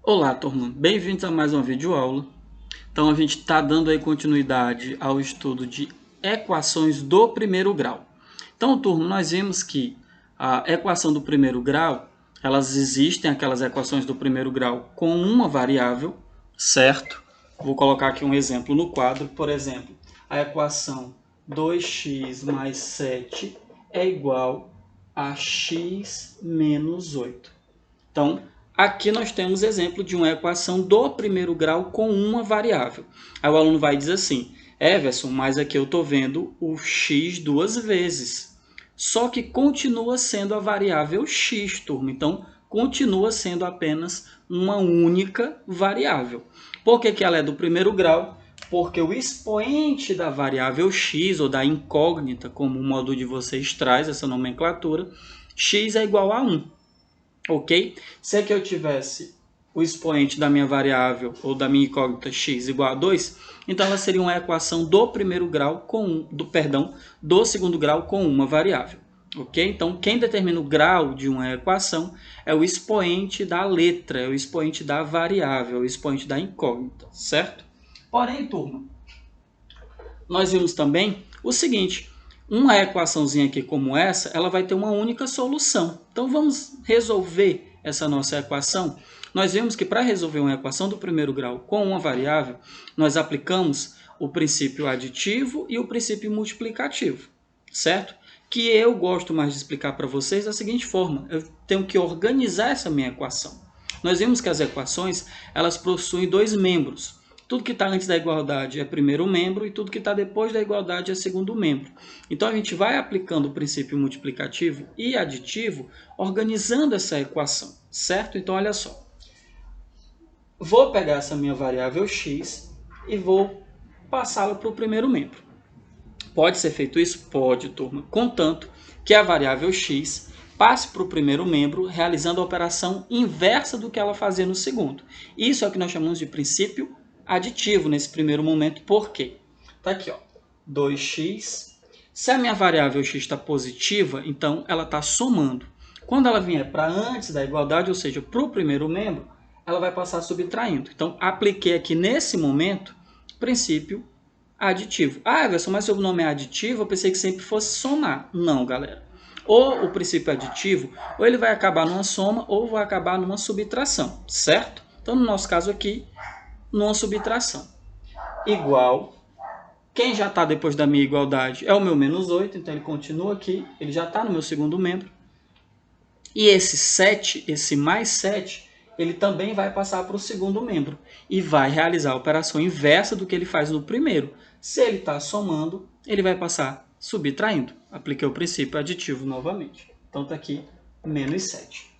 Olá, turma. Bem-vindos a mais uma videoaula. Então, a gente está dando aí continuidade ao estudo de equações do primeiro grau. Então, turma, nós vimos que a equação do primeiro grau, elas existem, aquelas equações do primeiro grau com uma variável, certo? Vou colocar aqui um exemplo no quadro. Por exemplo, a equação 2x mais 7 é igual a x menos 8. Então, aqui nós temos exemplo de uma equação do primeiro grau com uma variável. Aí o aluno vai dizer assim, Everson, mas aqui eu estou vendo o x duas vezes. Só que continua sendo a variável x, turma. Então, continua sendo apenas uma única variável. Por que ela é do primeiro grau? Porque o expoente da variável x, ou da incógnita, como o módulo de vocês traz essa nomenclatura, x é igual a 1. Ok? Se aqui eu tivesse o expoente da minha variável ou da minha incógnita x igual a 2, então ela seria uma equação do primeiro grau do segundo grau com uma variável. Ok? Então, quem determina o grau de uma equação é o expoente da letra, é o expoente da variável, é o expoente da incógnita, certo? Porém, turma, nós vimos também o seguinte, uma equaçãozinha aqui como essa, ela vai ter uma única solução. Então, vamos resolver essa nossa equação. Nós vimos que para resolver uma equação do primeiro grau com uma variável, nós aplicamos o princípio aditivo e o princípio multiplicativo, certo? Que eu gosto mais de explicar para vocês da seguinte forma, eu tenho que organizar essa minha equação. Nós vimos que as equações, elas possuem dois membros. Tudo que está antes da igualdade é primeiro membro e tudo que está depois da igualdade é segundo membro. Então, a gente vai aplicando o princípio multiplicativo e aditivo, organizando essa equação, certo? Então, olha só. Vou pegar essa minha variável x e vou passá-la para o primeiro membro. Pode ser feito isso? Pode, turma. Contanto que a variável x passe para o primeiro membro, realizando a operação inversa do que ela fazia no segundo. Isso é o que nós chamamos de princípio aditivo nesse primeiro momento. Por quê? Está aqui, ó, 2x. Se a minha variável x está positiva, então ela está somando. Quando ela vier para antes da igualdade, ou seja, para o primeiro membro, ela vai passar subtraindo. Então, apliquei aqui nesse momento princípio aditivo. Ah, Everson, mas se o nome é aditivo, eu pensei que sempre fosse somar. Não, galera. Ou o princípio aditivo, ou ele vai acabar numa soma, ou vai acabar numa subtração, certo? Então, no nosso caso aqui, numa subtração. Igual, quem já está depois da minha igualdade é o meu menos 8, então ele continua aqui, ele já está no meu segundo membro. E esse 7, esse mais 7, ele também vai passar para o segundo membro e vai realizar a operação inversa do que ele faz no primeiro. Se ele está somando, ele vai passar subtraindo. Apliquei o princípio aditivo novamente. Então está aqui menos 7.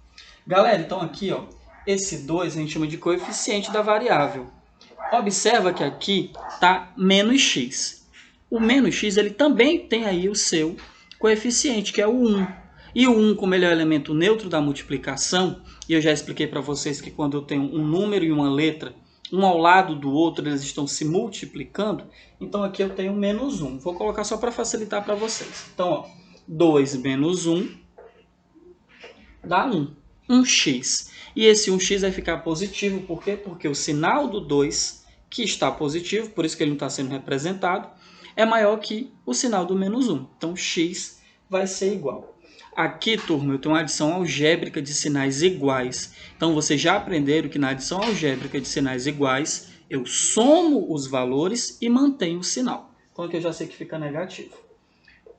Galera, então aqui, ó, esse 2 a gente chama de coeficiente da variável. Observa que aqui está menos x. O menos x ele também tem aí o seu coeficiente, que é o 1. E o 1, como ele é o elemento neutro da multiplicação, e eu já expliquei para vocês que quando eu tenho um número e uma letra, um ao lado do outro, eles estão se multiplicando, então aqui eu tenho menos 1. Vou colocar só para facilitar para vocês. Então, ó, 2 menos 1 dá 1. 1x. E esse 1x vai ficar positivo, por quê? Porque o sinal do 2, que está positivo, por isso que ele não está sendo representado, é maior que o sinal do menos 1. Então, x vai ser igual. Aqui, turma, eu tenho uma adição algébrica de sinais iguais. Então, vocês já aprenderam que na adição algébrica de sinais iguais, eu somo os valores e mantenho o sinal. Então, aqui eu já sei que fica negativo.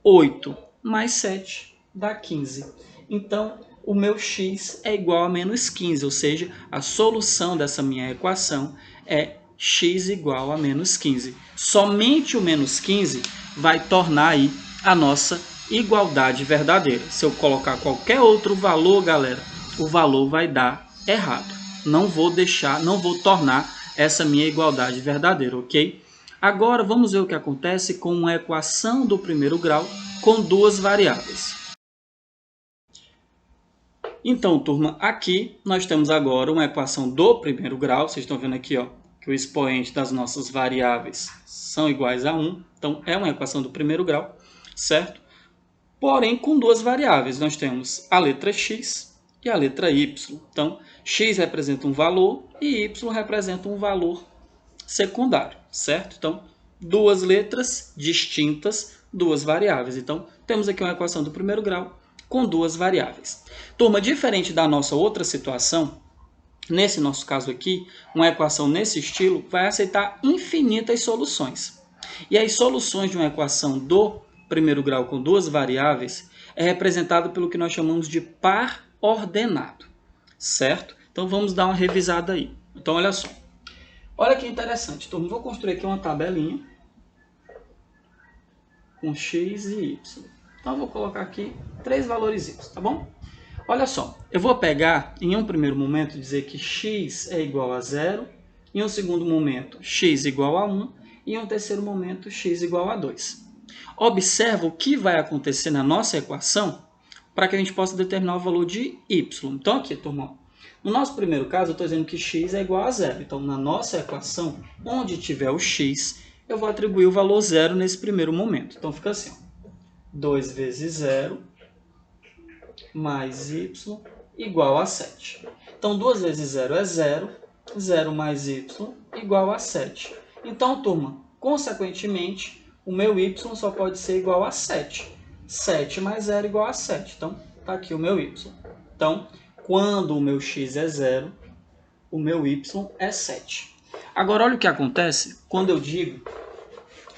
8 mais 7 dá 15. Então, o meu x é igual a menos 15, ou seja, a solução dessa minha equação é x igual a menos 15. Somente o menos 15 vai tornar aí a nossa igualdade verdadeira. Se eu colocar qualquer outro valor, galera, o valor vai dar errado. Não vou tornar essa minha igualdade verdadeira, ok? Agora vamos ver o que acontece com uma equação do primeiro grau com duas variáveis. Então, turma, aqui nós temos agora uma equação do primeiro grau. Vocês estão vendo aqui, ó, que o expoente das nossas variáveis são iguais a 1. Então, é uma equação do primeiro grau, certo? Porém, com duas variáveis. Nós temos a letra x e a letra Y. Então, x representa um valor e y representa um valor secundário, certo? Então, duas letras distintas, duas variáveis. Então, temos aqui uma equação do primeiro grau com duas variáveis. Turma, diferente da nossa outra situação, nesse nosso caso aqui, uma equação nesse estilo vai aceitar infinitas soluções. E as soluções de uma equação do primeiro grau com duas variáveis é representado pelo que nós chamamos de par ordenado, certo? Então, vamos dar uma revisada aí. Então, olha só. Olha que interessante, turma. Vou construir aqui uma tabelinha com x e y. Então, eu vou colocar aqui 3 valores y, tá bom? Olha só, eu vou pegar, em um primeiro momento, dizer que x é igual a 0, em um segundo momento, x igual a 1, e em um terceiro momento, x igual a 2. Observa o que vai acontecer na nossa equação para que a gente possa determinar o valor de y. Então, aqui, turma, no nosso primeiro caso, eu estou dizendo que x é igual a 0. Então, na nossa equação, onde tiver o x, eu vou atribuir o valor 0 nesse primeiro momento. Então, fica assim, ó, 2 vezes 0 mais y igual a 7. Então, 2 vezes 0 é 0, 0 mais y igual a 7. Então, turma, consequentemente, o meu y só pode ser igual a 7. 7 mais 0 igual a 7. Então, está aqui o meu y. Então, quando o meu x é 0, o meu y é 7. Agora, olha o que acontece quando eu digo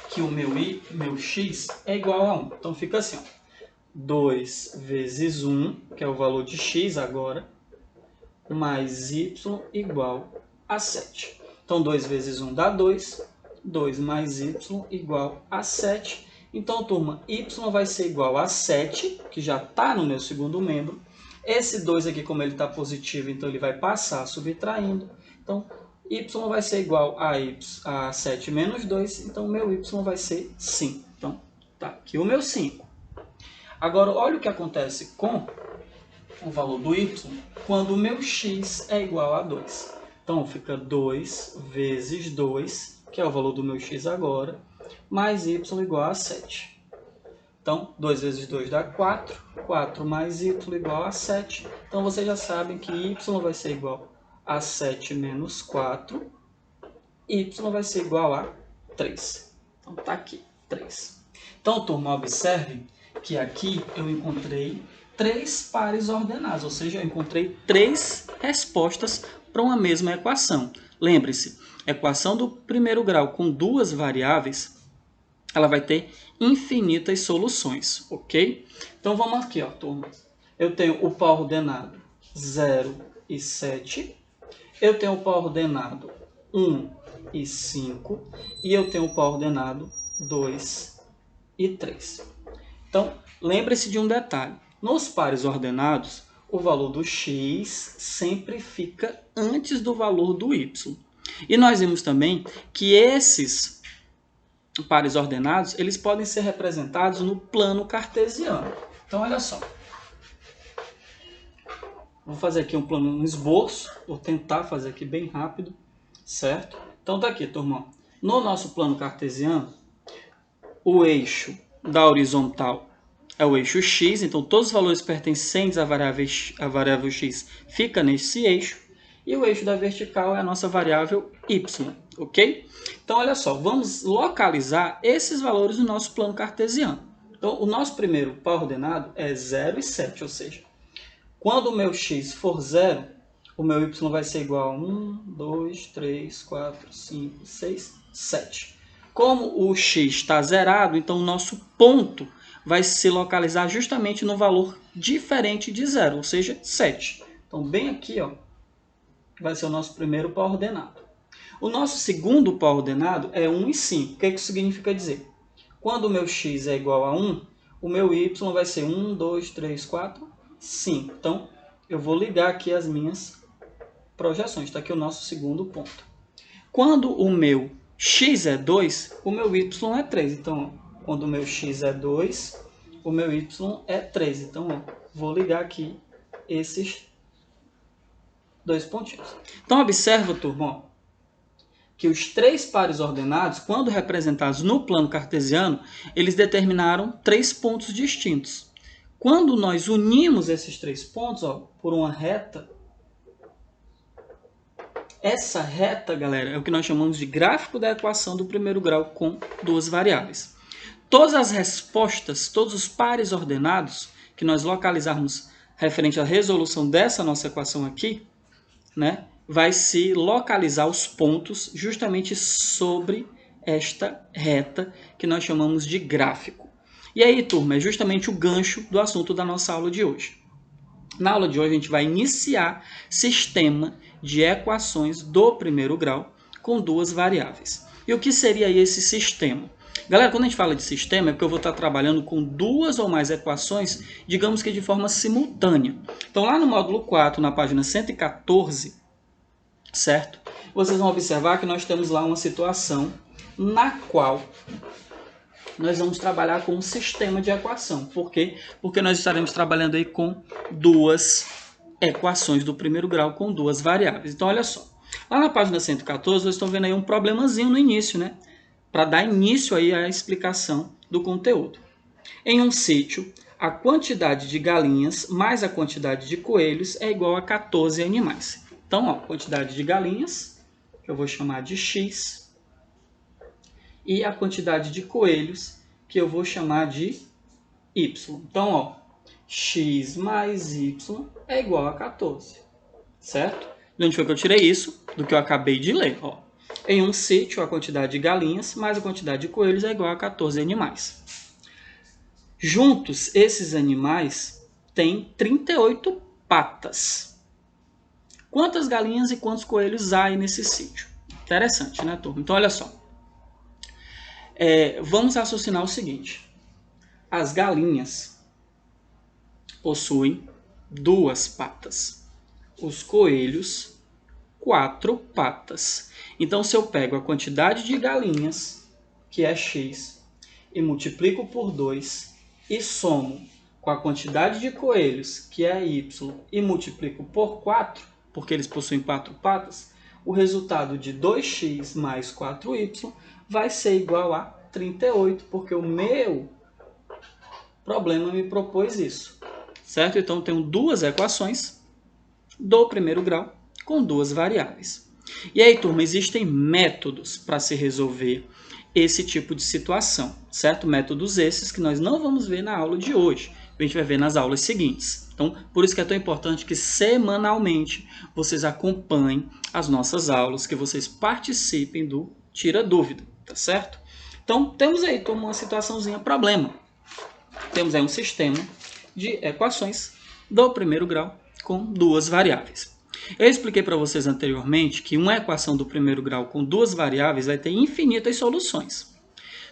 que o meu x é igual a 1. Então, fica assim, ó, 2 vezes 1, que é o valor de x agora, mais y igual a 7. Então, 2 vezes 1 dá 2, 2 mais y igual a 7. Então, turma, y vai ser igual a 7, que já está no meu segundo membro. Esse 2 aqui, como ele está positivo, então ele vai passar subtraindo. Então, y vai ser igual a 7 menos 2, então o meu y vai ser 5. Então, tá aqui o meu 5. Agora, olha o que acontece com o valor do y quando o meu x é igual a 2. Então, fica 2 vezes 2, que é o valor do meu x agora, mais y igual a 7. Então, 2 vezes 2 dá 4, 4 mais y igual a 7. Então, vocês já sabem que y vai ser igual a 7 menos 4, y vai ser igual a 3. Então, tá aqui, 3. Então, turma, observe que aqui eu encontrei 3 pares ordenados, ou seja, eu encontrei 3 respostas para uma mesma equação. Lembre-se, equação do primeiro grau com duas variáveis, ela vai ter infinitas soluções, ok? Então, vamos aqui, ó, turma. Eu tenho o par ordenado 0 e 7, eu tenho o par ordenado 1 e 5, e eu tenho o par ordenado 2 e 3. Então, lembre-se de um detalhe. Nos pares ordenados, o valor do x sempre fica antes do valor do y. E nós vimos também que esses pares ordenados, eles podem ser representados no plano cartesiano. Então, olha só. Vou fazer aqui um esboço, vou tentar fazer aqui bem rápido, certo? Então, tá aqui, turma. No nosso plano cartesiano, o eixo da horizontal é o eixo x, então todos os valores pertencentes à variável x fica nesse eixo, e o eixo da vertical é a nossa variável y, ok? Então, olha só, vamos localizar esses valores no nosso plano cartesiano. Então, o nosso primeiro par ordenado é 0 e 7, ou seja, quando o meu x for 0, o meu y vai ser igual a 1, 2, 3, 4, 5, 6, 7. Como o x está zerado, então o nosso ponto vai se localizar justamente no valor diferente de 0, ou seja, 7. Então, bem aqui, ó, vai ser o nosso primeiro par ordenado. O nosso segundo par ordenado é 1 e 5. O que isso significa dizer? Quando o meu x é igual a 1, o meu y vai ser 1, 2, 3, 4, 5. Então, eu vou ligar aqui as minhas projeções. Está aqui o nosso segundo ponto. Quando o meu x é 2, o meu y é 3. Então, ó, quando o meu x é 2, o meu y é 3. Então, ó, vou ligar aqui esses dois pontinhos. Então, observa, turma, ó, que os 3 pares ordenados, quando representados no plano cartesiano, eles determinaram 3 pontos distintos. Quando nós unimos esses 3 pontos, ó, por uma reta, essa reta, galera, é o que nós chamamos de gráfico da equação do primeiro grau com 2 variáveis. Todas as respostas, todos os pares ordenados que nós localizarmos referente à resolução dessa nossa equação aqui, né, vai se localizar os pontos justamente sobre esta reta que nós chamamos de gráfico. E aí, turma, é justamente o gancho do assunto da nossa aula de hoje. Na aula de hoje, a gente vai iniciar sistema de equações do primeiro grau com 2 variáveis. E o que seria esse sistema? Galera, quando a gente fala de sistema, é porque eu vou estar trabalhando com 2 ou mais equações, digamos que de forma simultânea. Então, lá no módulo 4, na página 114, certo? Vocês vão observar que nós temos lá uma situação na qual nós vamos trabalhar com um sistema de equação. Por quê? Porque nós estaremos trabalhando aí com 2 equações do primeiro grau com 2 variáveis. Então, olha só. Lá na página 114, vocês estão vendo aí um problemazinho no início, né? Para dar início aí à explicação do conteúdo. Em um sítio, a quantidade de galinhas mais a quantidade de coelhos é igual a 14 animais. Então, ó, quantidade de galinhas, que eu vou chamar de X, e a quantidade de coelhos, que eu vou chamar de Y. Então, ó, X mais Y é igual a 14, certo? De onde foi que eu tirei isso? Do que eu acabei de ler, ó. Em um sítio, a quantidade de galinhas mais a quantidade de coelhos é igual a 14 animais. Juntos, esses animais têm 38 patas. Quantas galinhas e quantos coelhos há aí nesse sítio? Interessante, né, turma? Então, olha só. Vamos raciocinar o seguinte. As galinhas possuem 2 patas. Os coelhos, 4 patas. Então, se eu pego a quantidade de galinhas, que é X, e multiplico por 2, e somo com a quantidade de coelhos, que é Y, e multiplico por 4, porque eles possuem 4 patas, o resultado de 2x mais 4y vai ser igual a 38, porque o meu problema me propôs isso, certo? Então, eu tenho 2 equações do primeiro grau com 2 variáveis. E aí, turma, existem métodos para se resolver esse tipo de situação, certo? Métodos esses que nós não vamos ver na aula de hoje, a gente vai ver nas aulas seguintes. Então, por isso que é tão importante que semanalmente vocês acompanhem as nossas aulas, que vocês participem do Tira Dúvida, tá certo? Então, temos aí uma situaçãozinha problema. Temos aí um sistema de equações do primeiro grau com 2 variáveis. Eu expliquei para vocês anteriormente que uma equação do primeiro grau com 2 variáveis vai ter infinitas soluções.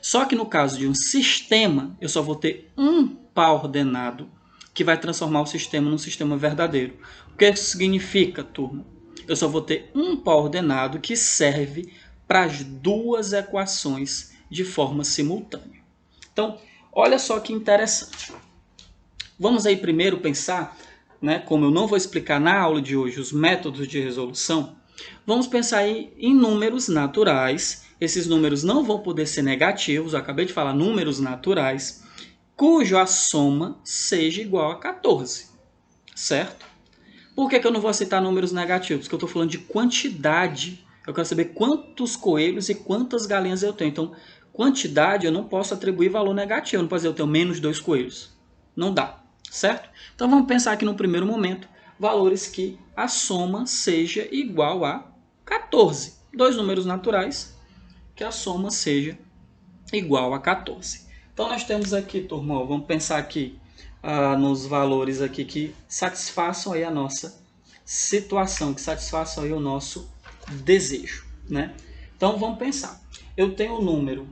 Só que no caso de um sistema, eu só vou ter um par ordenado que vai transformar o sistema num sistema verdadeiro. O que isso significa, turma? Eu só vou ter um par ordenado que serve para as 2 equações de forma simultânea. Então, olha só que interessante. Vamos aí primeiro pensar, né, como eu não vou explicar na aula de hoje os métodos de resolução, vamos pensar aí em números naturais. Esses números não vão poder ser negativos, eu acabei de falar números naturais, cuja soma seja igual a 14, certo? Por que eu não vou aceitar números negativos? Porque eu estou falando de quantidade. Eu quero saber quantos coelhos e quantas galinhas eu tenho. Então, quantidade eu não posso atribuir valor negativo. Eu não posso dizer eu tenho menos 2 coelhos. Não dá, certo? Então, vamos pensar aqui no primeiro momento valores que a soma seja igual a 14. 2 números naturais que a soma seja igual a 14. Então, nós temos aqui, turma, vamos pensar aqui nos valores aqui que satisfaçam aí a nossa situação, que satisfaçam aí o nosso desejo, né? Então, vamos pensar. Eu tenho o número,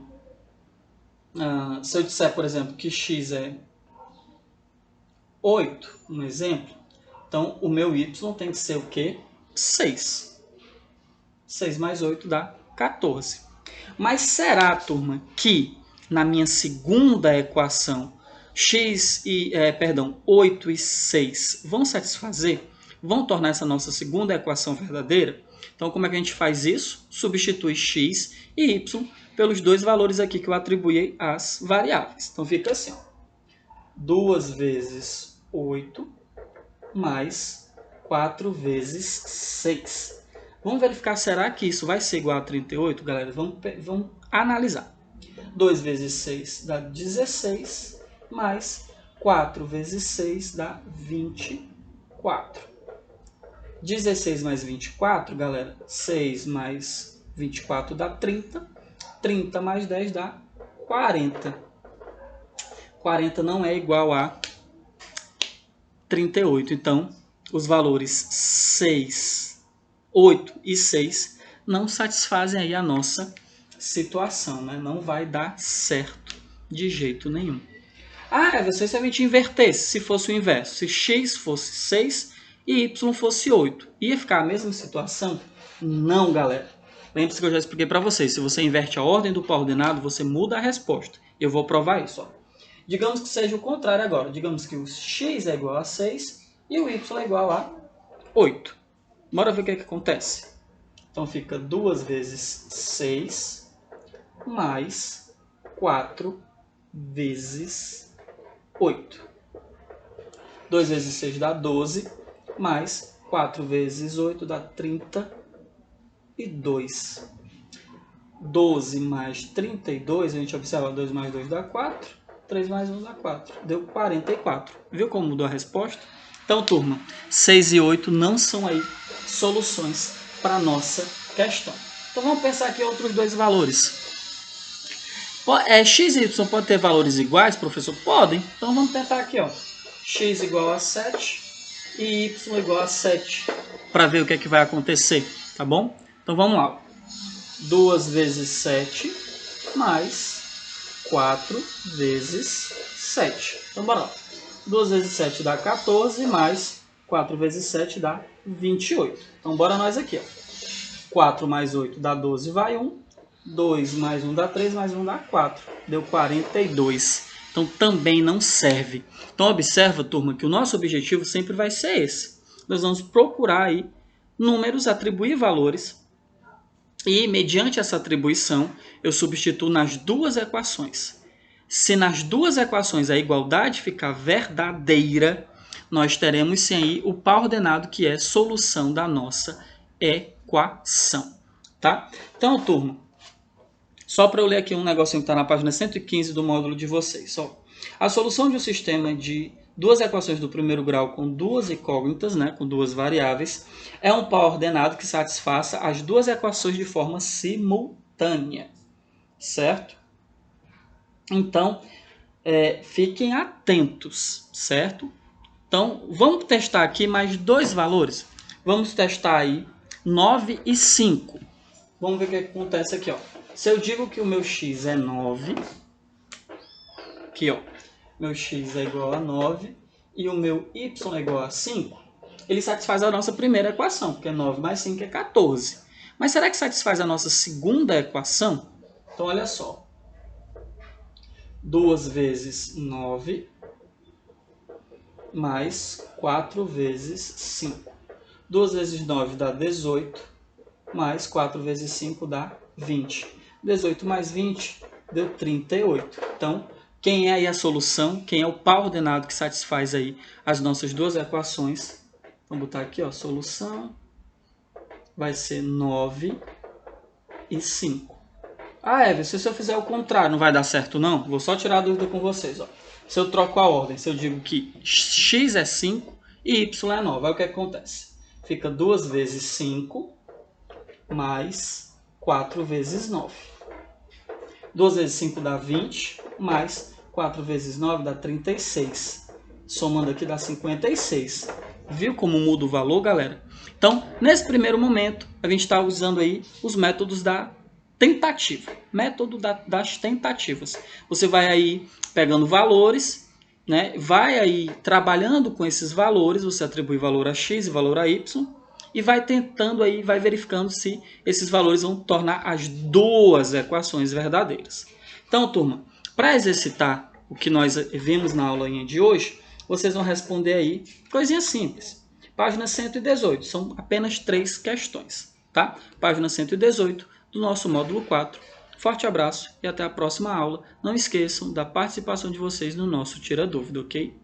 se eu disser, por exemplo, que x é 8, um exemplo, então o meu y tem que ser o quê? 6. 6 mais 8 dá 14. Mas será, turma, que na minha segunda equação, 8 e 6 vão satisfazer? Vão tornar essa nossa segunda equação verdadeira? Então, como é que a gente faz isso? Substitui x e y pelos 2 valores aqui que eu atribuí às variáveis. Então, fica assim, ó. 2 vezes 8 mais 4 vezes 6. Vamos verificar, será que isso vai ser igual a 38, galera? Vamos analisar. 2 vezes 6 dá 16, mais 4 vezes 6 dá 24. 16 mais 24, galera, 6 mais 24 dá 30. 30 mais 10 dá 40. 40 não é igual a 38. Então, os valores 6, 8 e 6 não satisfazem aí a nossa situação, né? Não vai dar certo de jeito nenhum. Você se a gente invertesse, se fosse o inverso, se x fosse 6 e y fosse 8, ia ficar a mesma situação? Não, galera. Lembre-se que eu já expliquei para vocês, se você inverte a ordem do par ordenado, você muda a resposta. Eu vou provar isso, ó. Digamos que seja o contrário agora. Digamos que o x é igual a 6 e o y é igual a 8. Bora ver o que acontece. Então fica 2 vezes 6 mais 4 vezes 8. 2 vezes 6 dá 12, mais 4 vezes 8 dá 32. 12 mais 32, a gente observa 2 mais 2 dá 4, 3 mais 1 dá 4. Deu 44. Viu como mudou a resposta? Então, turma, 6 e 8 não são aí soluções para a nossa questão. Então, vamos pensar aqui outros dois valores. X e y podem ter valores iguais, professor? Podem. Então, vamos tentar aqui, ó. X igual a 7 e y igual a 7, para ver o que é que vai acontecer, tá bom? Então, vamos lá. 2 vezes 7 mais 4 vezes 7. Então, bora lá. 2 vezes 7 dá 14, mais 4 vezes 7 dá 28. Então, bora nós aqui, ó. 4 mais 8 dá 12, vai 1. 2 mais 1 dá 3, mais 1 dá 4. Deu 42. Então, também não serve. Então, observa, turma, que o nosso objetivo sempre vai ser esse. Nós vamos procurar aí números, atribuir valores, e, mediante essa atribuição, eu substituo nas duas equações. Se nas duas equações a igualdade ficar verdadeira, nós teremos sim aí o par ordenado, que é solução da nossa equação. Tá? Então, turma, só para eu ler aqui um negocinho que está na página 115 do módulo de vocês. A solução de um sistema de duas equações do primeiro grau com duas incógnitas, né, com duas variáveis, é um par ordenado que satisfaça as duas equações de forma simultânea, certo? Então, fiquem atentos, certo? Então, vamos testar aqui mais dois valores. Vamos testar aí 9 e 5. Vamos ver o que acontece aqui, ó. Se eu digo que o meu x é 9, aqui, ó, meu x é igual a 9 e o meu y é igual a 5, ele satisfaz a nossa primeira equação, porque 9 mais 5 é 14. Mas será que satisfaz a nossa segunda equação? Então, olha só. 2 vezes 9 mais 4 vezes 5. 2 vezes 9 dá 18, mais 4 vezes 5 dá 20. 18 mais 20 deu 38. Então, quem é aí a solução? Quem é o par ordenado que satisfaz aí as nossas duas equações? Vamos botar aqui, ó, solução vai ser 9 e 5. Everson, se eu fizer o contrário, não vai dar certo não? Vou só tirar a dúvida com vocês, ó. Se eu troco a ordem, se eu digo que x é 5 e y é 9, aí o que acontece? Fica 2 vezes 5 mais 4 vezes 9. 2 vezes 5 dá 20, mais 4 vezes 9 dá 36. Somando aqui dá 56. Viu como muda o valor, galera? Então, nesse primeiro momento, a gente está usando aí os métodos da tentativa. Método das tentativas. Você vai aí pegando valores, né? Vai aí trabalhando com esses valores, você atribui valor a x e valor a y, e vai tentando aí, vai verificando se esses valores vão tornar as duas equações verdadeiras. Então, turma, para exercitar o que nós vimos na aulinha de hoje, vocês vão responder aí coisinha simples. Página 118, são apenas 3 questões, tá? Página 118 do nosso módulo 4, Forte abraço e até a próxima aula. Não esqueçam da participação de vocês no nosso Tira Dúvida, ok?